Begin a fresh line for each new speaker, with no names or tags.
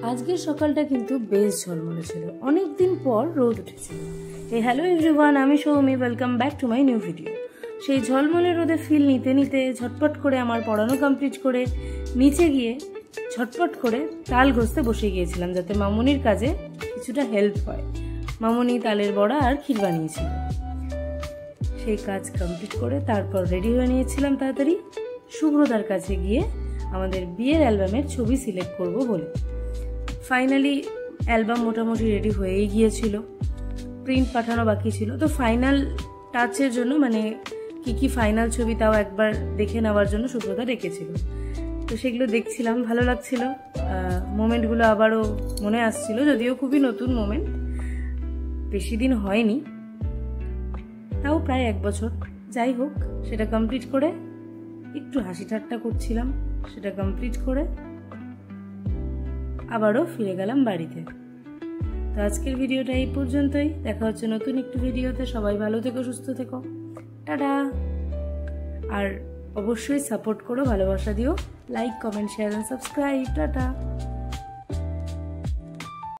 আজকের সকালটা কিন্তু বেশ ঝলমলে ছিল, অনেক দিন পর রোদ উঠেছিল। হ্যালো এভরিওয়ান, আমি Soumi, welcome back to my new video. সেই ঝলমলে রোদে ফিল নিতে নিতে ঝটপট করে আমার পড়ানো কমপ্লিট করে নিচে গিয়ে ঝটপট করে তাল ঘষতে বসে গিয়েছিলাম, যাতে মামুনির কাজে কিছুটা হেল্প হয়। মামুনি তালের বড়া আর ক্ষীর বানিয়েছিল। সেই কাজ কমপ্লিট করে তারপর রেডি হয়ে নিয়েছিলাম তাড়াতাড়ি শুভ্রদার কাছে গিয়ে আমাদের বিয়ের অ্যালবামের ছবি সিলেক্ট করব বলে। ফাইনালি অ্যালবাম মোটামুটি রেডি হয়েই গিয়েছিল, প্রিন্ট পাঠানো বাকি ছিল। তো ফাইনাল টাচের জন্য মানে কি ফাইনাল ছবি তাও একবার দেখে নেওয়ার জন্য শুভ্রদা ডেকেছিল। তো সেগুলো দেখছিলাম, ভালো লাগছিল। মোমেন্টগুলো আবারও মনে আসছিল, যদিও খুবই নতুন মোমেন্ট, বেশি দিন হয়নি, তাও প্রায় 1 বছর। যাই হোক, সেটা কমপ্লিট করে একটু হাসি ঠাট্টা করছিলাম। সেটা কমপ্লিট করে আবারও ফিরে গেলাম বাড়িতে। তো আজকের ভিডিওটা এই পর্যন্তই। দেখা হচ্ছে নতুন একটি ভিডিওতে। সবাই ভালো থেকো, সুস্থ থেকো, টাটা। আর অবশ্যই সাপোর্ট করো, ভালোবাসা দিও, like, comment, share and subscribe. Tata.